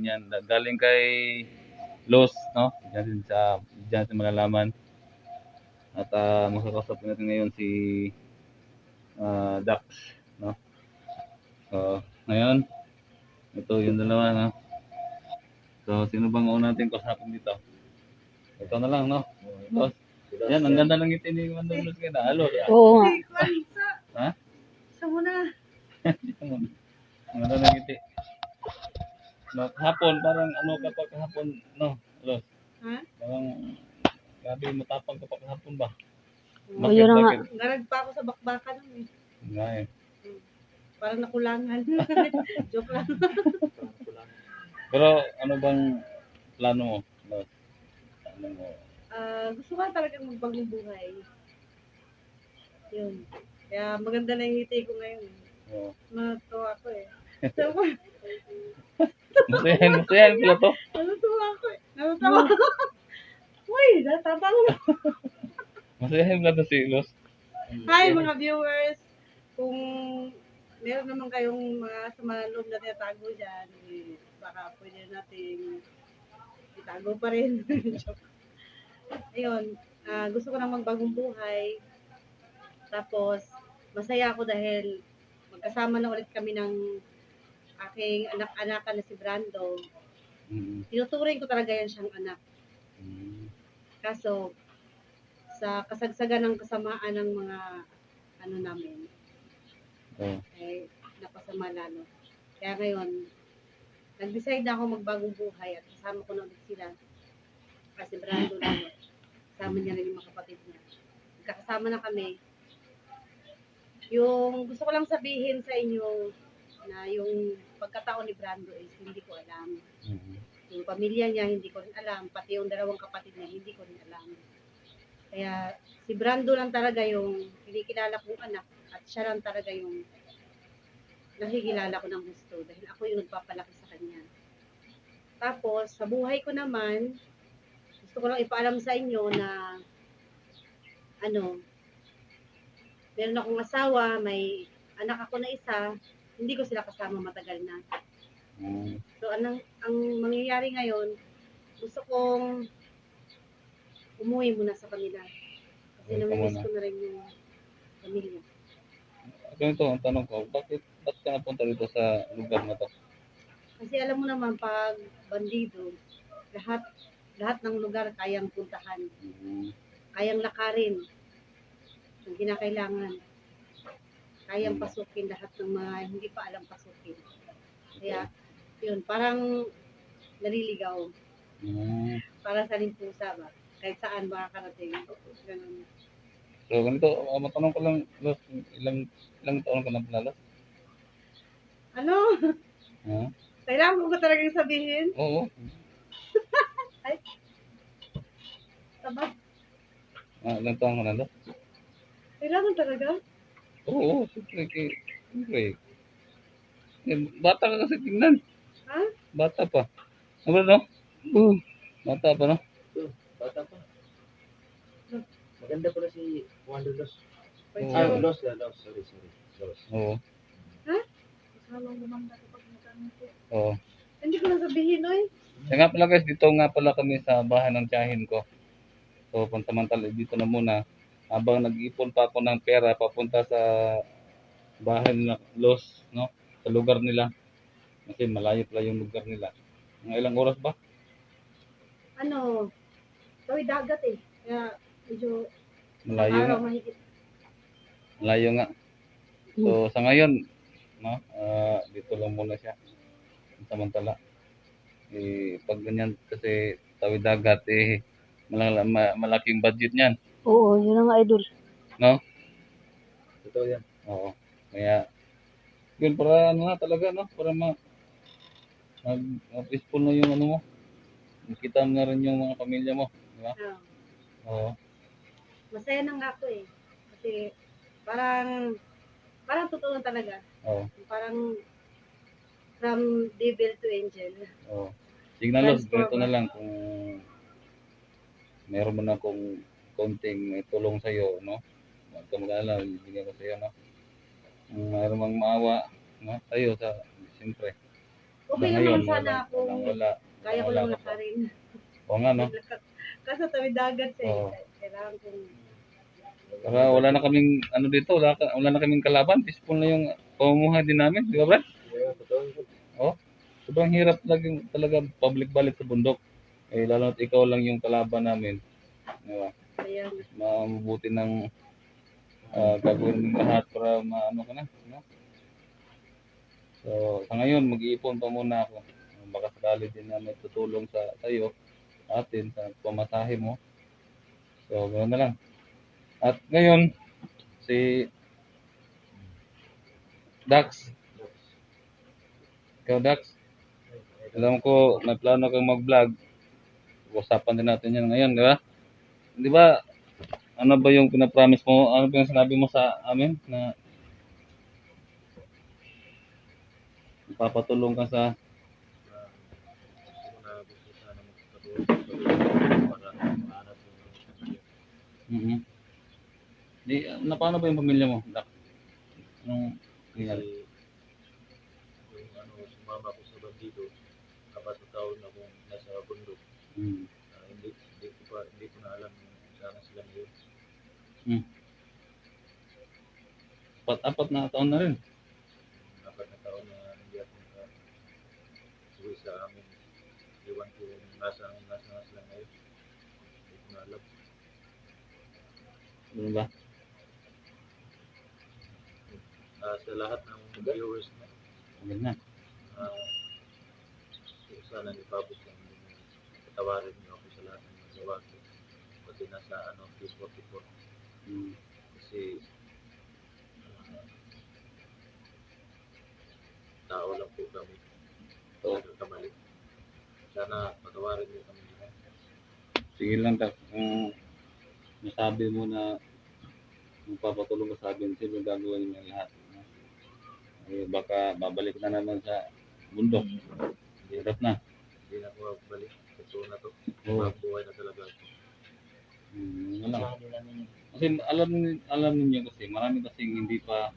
yan. Galing kay Los, no? Diyan natin malalaman. At makakausap natin ngayon si Dax, no? So, ngayon, ito yung dalawa, no? So, sino bang una natin kausapin dito? Ito na lang, no? Los. Yan, ang ganda ng ngiti ni Mandong Los kaya na. Alo, Oo nga. ha? Sa muna. Ang ganda ng ngiti. No, kahapon, parang ano ka pa kahapon, no? Los. Ha? Parang, grabe matapang ka pa kahapon ba? O, yun na nga. Narag pa ako sa bakbakan nun eh. Nga eh. Parang nakulangan. Joke lang. Pero ano bang plano mo? Los? Ano mo? Gusto ko talagang magbagong buhay. Yun. Kaya maganda na yung ngiti ko ngayon. Oh. Natuwa ako eh. Masayahin pala to. Natuwa ako eh. Natuwa ako. Uy, natabang na. Masayahin pala to si Los. Hi mga viewers. Kung meron naman kayong mga sama loob na tinatago dyan, eh, baka pwede nating itago pa rin. Joke. Ayun, gusto ko nang magbagong buhay. Tapos, masaya ako dahil magkasama na ulit kami ng aking anak-anakan na si Brando. Tinuturing ko talaga yan siyang anak. Kaso, sa kasagsagan ng kasamaan ng mga ano namin, eh, napasama lalo. Kaya ngayon, nag-decide na ako magbagong buhay at kasama ko na ulit sila. Kasi Brando lalo. Kasama niya rin yung mga kapatid niya. Magkakasama na kami. Yung gusto ko lang sabihin sa inyo na yung pagkatao ni Brando is hindi ko alam. Yung pamilya niya hindi ko rin alam. Pati yung dalawang kapatid niya hindi ko rin alam. Kaya si Brando lang talaga yung kinikilala kong anak at siya lang talaga yung nakikilala ko ng gusto dahil ako yung nagpapalaki sa kanya. Tapos sa buhay ko naman, gusto ko lang ipaalam sa inyo na meron akong asawa, may anak ako na isa, hindi ko sila kasama matagal na. So, ang mangyayari ngayon, gusto kong umuwi muna sa kanila. Kasi namimiss ko na rin yung pamilya. Ganito ang tanong ko, ba't ka napunta dito sa lugar na to? Kasi alam mo naman, pag bandido, lahat ng lugar kayang puntahan. Kayang lakarin. Ang kinakailangan. Kayang pasukin lahat ng mga hindi pa alam pasukin. Kaya, yun, parang naliligaw. Para sa limpusa ba? Kahit saan makakarating. Ganun. So, ganito, matanong ko lang, Los, ilang taon ka na pala? Ano? Ha? Kailangan mo ba talagang sabihin? Oo. Ay. Taba. Ilang taon ka na, Los? Kailangan talaga? Oo, siyempre. Bata ka kasi tingnan. Ha? Bata pa. Ano no? Bata pa, no? Bata pa. Maganda pala si Wando Los. Oo. Los. Sorry. Los. Oo. Ha? Kasama mo naman kapag nakanito. Oo. Hindi ko na sabihin, oy. Kaya nga pala guys, dito nga pala kami sa bahay ng tiyahin ko. So, pansamantala dito na muna. Habang nag-ipon pa ako ng pera papunta sa bahay ng Los, no? Sa lugar nila. Kasi malayo pala yung lugar nila. Mga ilang oras ba? Tawid dagat eh. Kaya medyo Malayo nga. araw mahigit. Malayo nga. So, sa ngayon, no? Dito lang muna siya. Samantala. Pag ganyan kasi tawid dagat, malaking budget niyan. Oo, yun na nga, idol. No? Totoo yan. Oo. Kaya, yun, para ano na talaga, no? Para peaceful na yung ano mo. Nakita mo na rin yung mga pamilya mo. Di ba? Oo. Masaya na nga ako eh. Kasi parang totoo talaga. Oo. Parang from devil to angel. Oo. Tignan Los, ganito na lang kung meron mo na kung konting tulong sa'yo, no? Huwag ka mag-alala, bibigyan ko sa'yo, no? Kung mayroon mang maawa, no? Sa'yo, siyempre. Okay ngayon, naman sana kung wala. kaya ko wala lang ka pa. lakarin. Oo nga, no? Kaso tawid dagat siya Oo. Kailangan kong Saka wala na kaming, ano dito, wala na kaming kalaban. Peaceful na yung pamumuhay din namin. Di ba, Brad? Yeah, totoo yun. Oo. Sobrang hirap talaga public balik sa bundok. Lalo na't ikaw lang yung kalaban namin. Di ba? kaya Mabuti ng gagawin ng lahat para maano ka na. No? So, sa ngayon, mag-iipon pa muna ako. Baka sakali din na may tutulong sa tayo, atin, sa pamasahe mo. So, ganoon na lang. At ngayon, si Dax, ikaw Dax, alam ko may plano kang mag-vlog. Usapan din natin yan ngayon, di ba? Di ba, ano ba yung pinapromise mo? Ano ba yung sinabi mo sa amin na papatulong ka sa Gusto sana magpatulong para mahanap yung Di, paano ba yung pamilya mo? Dax? Anong nangyari? kasi yung sumama ko sa bandido, 4 taon akong nasa bundok. Hmm. Hindi ko na alam kung saan sila ngayon. Hmm. Apat na taon na rin. 4 na taon na hindi ako uwi sa amin. Iwan ko kung nasa sila ngayon. Hindi ko na alam. Ano ba? Sa lahat ng viewers na, Ganyan na. sana ipabot lang patawarin niyo ako sa lahat ng nagawa ko. Pati nasa Team 44. Hmm. Kasi tao lang po kami. Nagkakamali. Sana patawarin niyo kami lahat. Sige lang, Dax. Nasabi mo na magpapatulong ka sa akin, sino gagawin niya lahat. Baka babalik na naman sa bundok. Hirap na. Hindi na ako magbalik. Totoo na to. Oo. Buhay na talaga ako. Wala. Kasi alam niyo kasi marami kasing hindi pa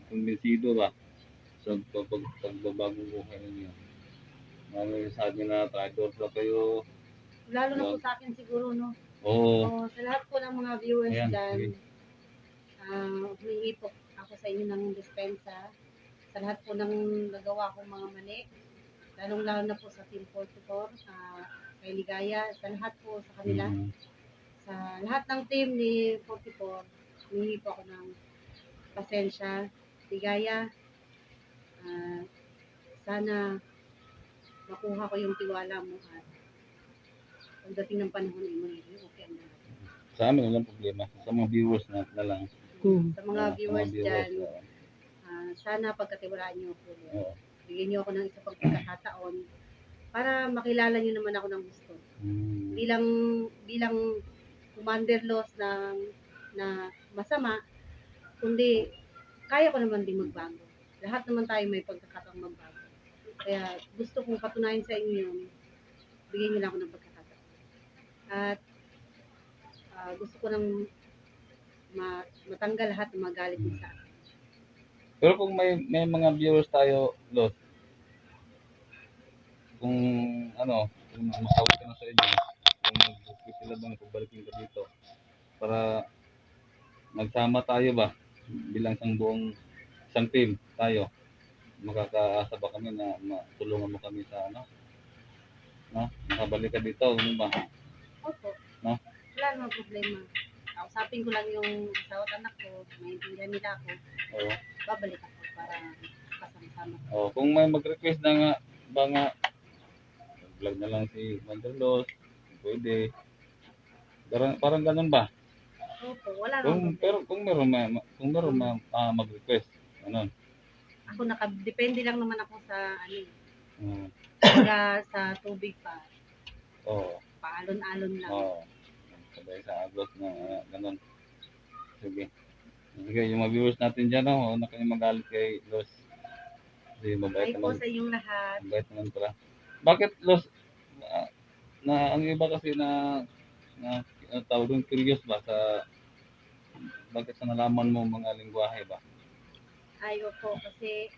kumbinsido ba sa pagbabagong buhay ninyo. Marami sabi na traitor daw kayo. lalo na po sa akin siguro no. Oo. Sa lahat po ng mga viewers Ayan, dyan, sige. humingi po ako sa inyo ng dispensa. Sa lahat po ng nagawa kong mga mali, lalong-lalo na po sa Team 44, kay Ligaya, sa lahat po sa kanila, Mhm. sa lahat ng team ni 44, humingi po ako ng pasensya. Ligaya, sana makuha ko yung tiwala mo at pagdating ng panahon ay magiging okay ang lahat. Sa amin walang problema. Sa mga viewers na lang. Sa mga viewers dyan, oo. sana pagkatiwalaan niyo ako. Oo. Bigyan niyo ako ng isa pang pagkakataon para makilala niyo naman ako ng gusto. Mm. Bilang commander loss na masama, kundi kaya ko naman din magbago. Lahat naman tayo may pagkakataong magbago. Kaya gusto kong patunayan sa inyo yun, bigyan niyo lang ako ng pagkakataon. At gusto ko nang matanggal lahat ng magalit niyo sa akin. Pero kung may mga viewers tayo, Los, kung kung masawag ka na sa inyo, kung mag-request sila bang pagbalikin ka dito, para magsama tayo ba, bilang isang team tayo, makakaasa ba kami na matulungan mo kami sa makabalik ka dito, ano ba? Opo. No? Wala namang problema. Kausapin ko lang yung asawa at anak ko, maintindihan nila ako, Oo. babalik ako para kasama-sama. Kung may mag-request na nga, vlog na lang si Wanderlos, pwede. Parang ganun ba? Opo, wala namang problema. Pero kung meron mag-request, ganun. Ako nakadepende lang naman ako sa Mm. sa tubig pa. Oo. Paalon-alon lang. Oo. Sabay sa agos na ganun. Sige. Sige, yung mga viewers natin dyan, huwag na kayo magalit kay Los. Kasi mabait Hi po naman. sa inyong lahat. Mabait naman pala. Bakit Los, ang iba kasi na tawag doon, curious ba bakit sa nalaman mo mga lingwahe ba? Ay, opo, kasi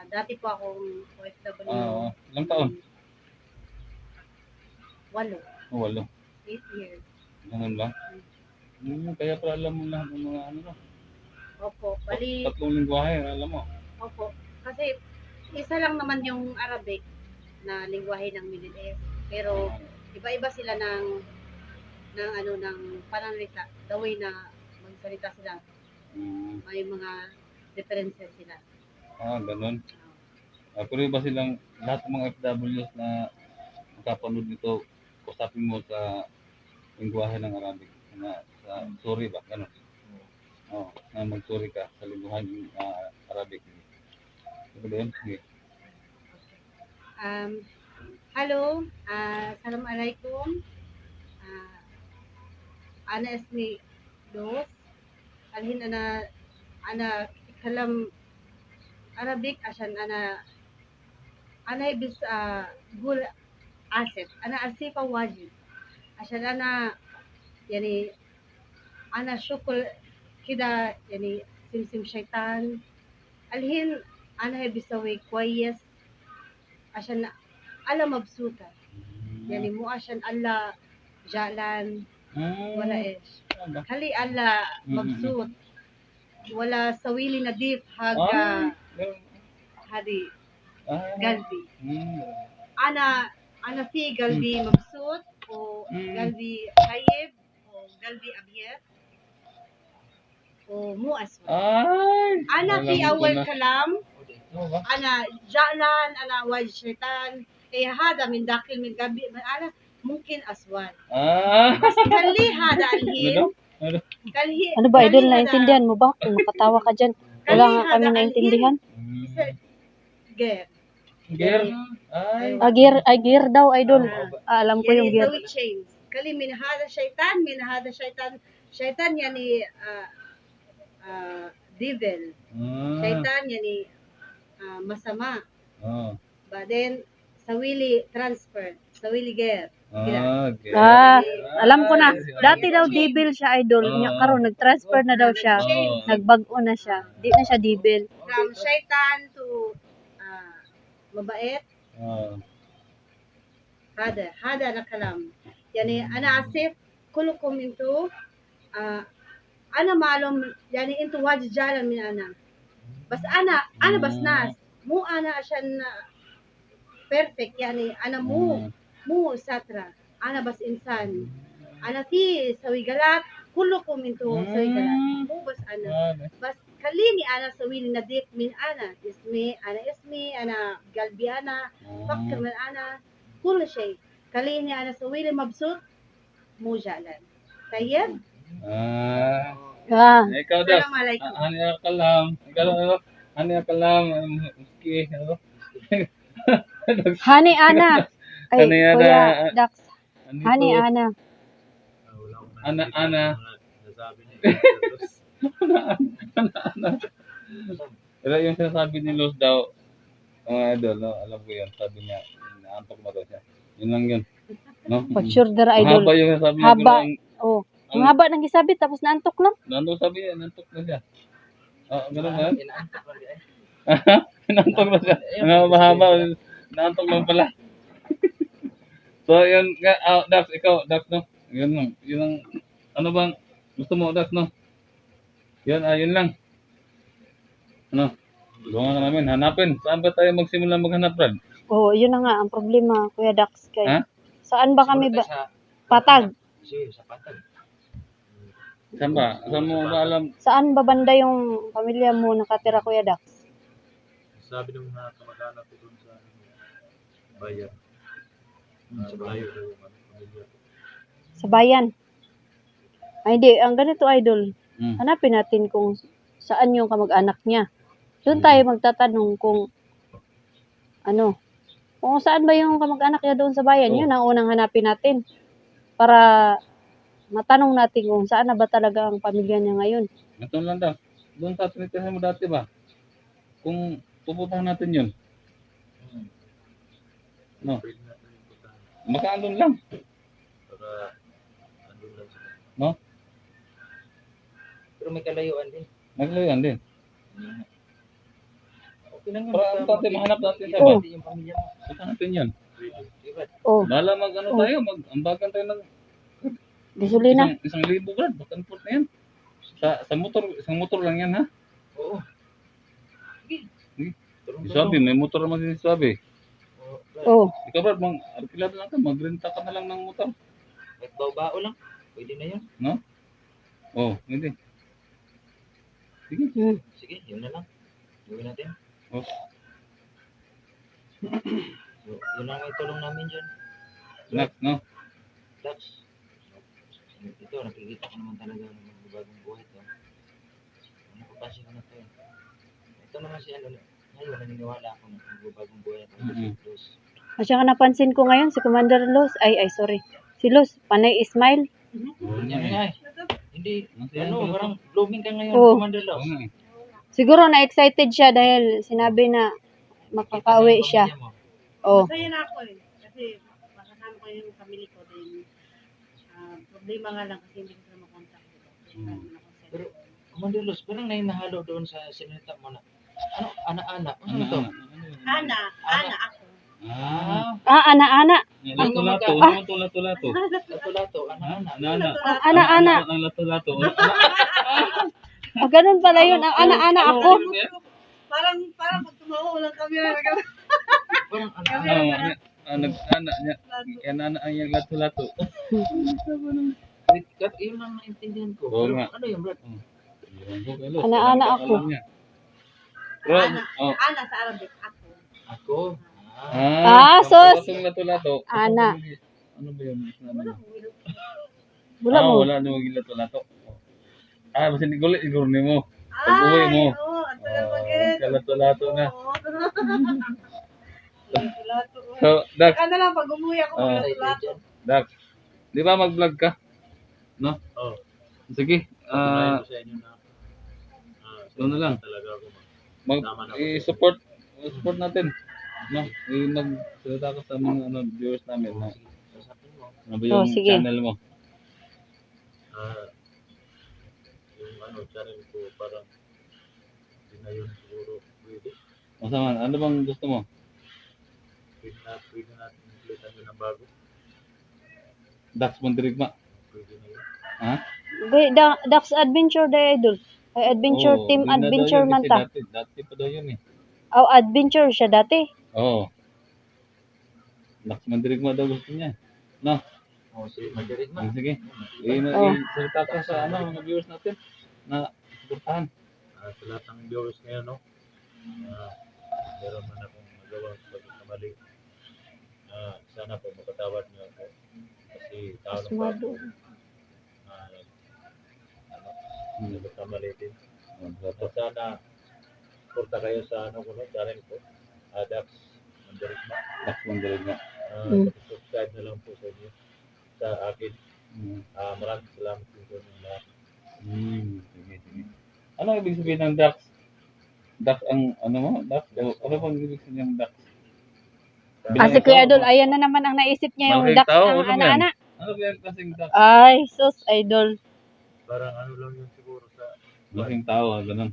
Dati po akong OFW. Ilang taon? 8. Walo. 8 years. Ganun ba? Kaya pala alam mo lahat ng mga ano na. Opo, bali, Tatlong lingwahe, alam mo. opo. Kasi isa lang naman yung Arabic na lingwahe ng Middle East. Pero iba-iba sila ng pananalita. The way na magsalita sila. May mga differences sila. Ganun. Pero iba silang, lahat ng mga FWs na makapanood nito, usapin mo sa lingwahe ng Arabic. Sa sorry ba? Ganun. Na mag-sorry ka sa lingwahe ng Arabic. Diba ba yun? Sige. Halo, Assalamualaikum. Ana ismi Dos. Alhin ana kalam Arabic عشان أنا بس قول آسف أنا آسفة واجد عشان أنا يعني أنا شغل كده يعني سمسم شيطان الحين أنا بسوي كويس عشان أنا مبسوطة يعني مو عشان الله زعلان ولا إيش خلي الله مبسوط ولا سوي لي نظيف حاجة هذه قلبي أنا في قلبي مبسوط وقلبي طيب وقلبي أبيض ومو أسود أنا في أول كلام أنا جعلان أنا وجه شيطان هذا من داخل من قلبي أنا ممكن أسود بس خلي هذا الحين Ano ba, idol, naintindihan mo ba? Kung makatawa ka dyan. Wala nga kami naintindihan. Ger. Gear? Gear daw, idol. Alam ko yung gear. يسوي change كلي من هذا شيطان من هذا شيطان يعني devil شيطان يعني masama بعدين سوي لي transfer سوي لي gear Alam ko na. Dati daw devil siya, idol. Karon nag-transfer na daw siya. Nagbago na siya. Di na siya devil. from shaitan to mabait هذا الكلام يعني أنا آسف كلكم انتوا أنا معلوم يعني انتوا واجد جاهلين من أنا بس أنا بس ناس مو أنا عشان بيرفكت يعني أنا مو ساترة أنا بس إنسان أنا في سوي غلط كلكم انتوا سوي غلط مو بس أنا بس خليني أنا أسوي لي نظيف من أنا اسمي أنا قلبي أنا فكر من أنا كل شيء خليني أنا أسوي لي مبسوط مو زعلان طيب Ikaw daw. السلام عليكم Ano yung kalam? Ano yung kalam? Muski. Ano? Hani Ana. Ay, Hani Ana. Kuya Dax. Ano Hani ito? Ana. Ana. Nasabi niya. Pero yung sinasabi ni Luz daw, mga idol, no? Alam ko yun, sabi niya, naantok na daw siya. Yun lang yun. No? For sure der, idol. Mahaba yung sabi niya. Haba. Oh. Ang haba ng isabi tapos naantok lang. Nandun sabi niya, naantok na siya. Ganun ba yan? Naantok na siya. Mahaba, naantok lang pala. So, yun, Dax, ikaw, Dax, no? Yun lang. Yun lang. Ano bang gusto mo, Dax, no? Yun, yun lang. Ano? Tulungan ka namin, hanapin. Saan ba tayo magsimula maghanap, Brad? Oh, yun na nga ang problema, Kuya Dax. Kay, Ha? saan ba kami ba? Patag. Kasi sa patag. Saan ba? Saan mo ba alam? Saan ba banda yung pamilya mo nakatira, Kuya Dax? Sabi ng mga kamag-anak ko dun sa bayan. Layo daw yung pamilya ko. Sa bayan. Ay, hindi. Ang ganito, idol. Hmm. Hanapin natin kung saan yung kamag-anak niya. Doon tayo magtatanong kung kung saan ba yung kamag-anak niya doon sa bayan. Oh. Yun ang unang hanapin natin. Para matanong natin kung saan na ba talaga ang pamilya niya ngayon. Ito lang daw. Doon sa tinitirahan mo dati ba? Kung pupuntahan natin yun. No. Pwede natin yung putahan. Baka andun lang. Para andun lang sila. No? Pero may kalayuan din. Naglayan din. Okay lang Para importante mahanap natin siya Oo. ba? yung pamilya mo. Punta natin yan. Diba? Oh, Bala mag-ano tayo, mag-ambagan tayo ng gasolina. isang libo, Brad. Back and forth na yan. Sa motor, isang motor lang yan, ha? Oo. Sige. Tulong-tulong. Si Swabe, may motor naman si Swabe. Oo. Oh, Ikaw, Brad, arkilado lang ka, magrenta ka na lang ng motor. Kahit bao-bao lang. Pwede na yun. No? Oh, hindi. Sige. hmm. Sige, yun na lang. Gawin natin. Oh. So, yun lang may tulong namin dyan. Next, no? Dax. Ito, nakikita ko naman talaga ng bagong buhay to. Napapansin ko na to. Ito naman si ano, ngayon naniniwala ako na bagong buhay ito. Plus, At saka napansin ko ngayon si Commander Los, sorry. Si Los, panay smile. yan nga eh. Hindi, Masaya ano, pala to. parang blooming ka ngayon, Oo. Commander Laos. Oo nga eh. Siguro na-excited siya dahil sinabi na makakauwi siya. Oh, Masaya na ako eh. Kasi makasama ko yung family ko din. Problema nga lang kasi hindi ko sila makontak. Pero, Commander Laos, parang nahinahalo doon sa sinita mo na, ano, ana-ana, ano to? Ana ako. ana-ana. Lato-lato. Ano to lato-lato? Lato-lato, ana-ana. Ana-ana. Ana-ana. Ang lato-lato. Oh, ganun pala yun. Ang ana-ana ako. Parang pag tumawa lang kami na Parang Kami ana-ana. Nag-ana niya. Yan ana ang yung lato-lato. Yun lang naintindihan ko. Oo Pero nga. ano yun, Brad? Ana-ana ako. Bro, Ana sa Arabic ako. Ako? sus! Itong lato-lato. Ana. Ano ba yun? Wala mo. Wala na maging lato-lato. Basta ni gulit, siguro ni mo. Pag-uwi mo. Oo, ang tagal mag-get. Lato-lato na. Lato. So, Dax, Ano lang, pag umuwi ako, lato. Dax, di ba mag-vlog ka? No? Oo. Sige, Patunayan ko sa inyo na ano lang. talaga ako i-support natin. No? Mag-salita ka sa mga viewers namin na sasapin mo. ano ba yung sige. channel mo. Yung channel ko parang hindi na yun siguro pwede. Masama, ano bang gusto mo? Pwede natin ulitan yun ng bago. Dax Mondirigma. Pwede na yun. Ha? Dax Adventure the Idol. Ay, Adventure Oo, Team yun na daw Adventure yun man kasi ta. Dati pa daw yun eh. Oh, Adventure siya dati. Oo. Dax Mondirigma daw gusto niya. No? Si Margaret Ah, ma. sige. Oh. I-salita ka sa mga viewers natin na suportahan. Sa lahat ng viewers ngayon, no? Meron man akong nagawang pagkakamali. Sana po makatawad niyo ako. Kasi tao lang po ako. Nagkakamali din. At sana suporta kayo sa channel ko. Dax Mandarigma. Dax Mondirigma. Subscribe na lang po sa inyo. Sa akin. Maraming salamat po sa inyo lahat. Sige. Ano ibig sabihin ng Dax? Dax ang ano mo? Dax? Ano bang ibig sabihin ng Dax? Si Kuya Idol, ayan na naman ang naisip niya yung Malaking Dax tao, ang ano yan? ana-ana. Ano ba yung kasing Dax? Ay, sus, Idol. Parang lang yun siguro sa Malaking tao, ganun.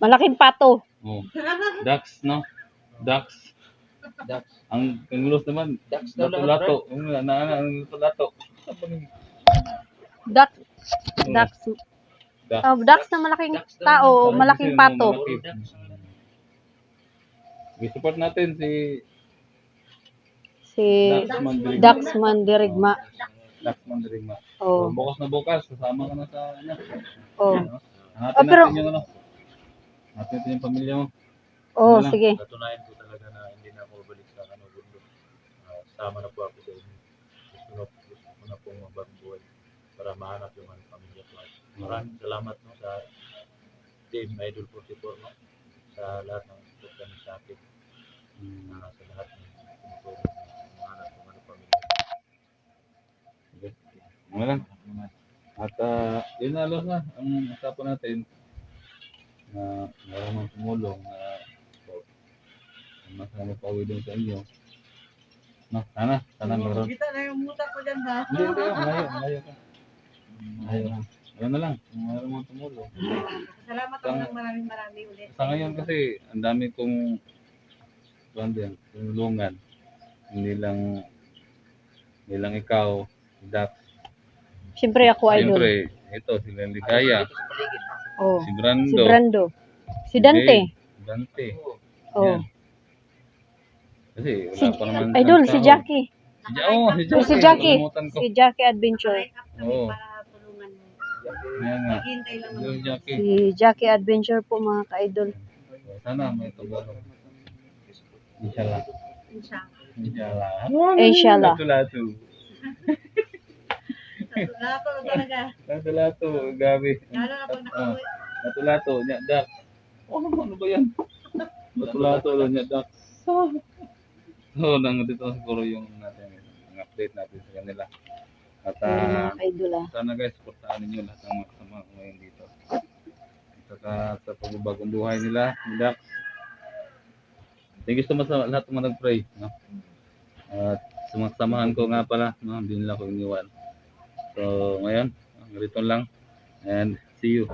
Malaking pato. Oh. Dax, no? Dax. Dax. Ang kangulos naman, Dax daw lahat, lato-lato. Yung ang lato-lato. Dax. Dax. Dax. Oh, Dax na malaking tao, Parang malaking kasi pato. malaki. I-support natin si Si Dax Mondirigma. Dax Mandirigma. Dax Mondirigma. Oh. Bukas na bukas, sasama ka na sa ano. Oh. Hanapin pero- natin yung ano. Hanapin natin yung pamilya mo. Oh, Wala. sige. Natunayan ko talaga na hindi na ako balik sa gundo. Sama na po ako sa inyo. Gusto ko na pong magbagong buhay para mahanap yung pamilya ko. Maraming salamat no, sa Team Idol 44 no, sa lahat ng suporta niyo sa akin. Sa lahat ng tumutulong na mahanap yung pamilya. Wala. At yun na alos na ang usapan natin na maraming tumulong na masama pa uwi doon sa inyo. No, sana meron. Kita na yung muta ko dyan ba? Hindi, malayo ka. Malayo. Yan na lang. Kung mayroon mga tumulong. Salamat ako ng maraming ulit. Sa ngayon kasi, ang dami kong tulungan. Hindi lang ikaw, Dax. Siyempre ako idol. Siyempre, ito, si Ligaya, Oh. si Si Brando, Brando. Si Dante. Dante. Oh. Yan. Kasi wala pa naman Idol, siyang si sahod. Jackie. Si Si Jackie. Nakalimutan ko. Si Jackie Adventure. Right up kami Oo. para tulungan mo. Yan nga. Hintay lang Idol naman. Jackie. Si Jackie Adventure po mga ka-idol. Sana may tumulong. Inshallah. Inshallah. Inshallah. Inshallah. Lato-lato. Lato na talaga. Lato-lato. Gabi. Lalo na pag nakauwi. Lato-lato. Nya, Dax. Ano ba yan? Lato-lato. Nya, Dax. So, dito siguro yung natin, ang update natin sa kanila. At Mga ka-idol sana guys, supportahan ninyo lahat ng mga kasama ko ngayon dito. At saka sa pagbabagong buhay nila, ni Dax. Thank you so much sa lahat ng mga nag-pray. No? At sumasamahan ko nga pala, no? Hindi nila ako iniwan. So, ngayon, ganito lang. And see you.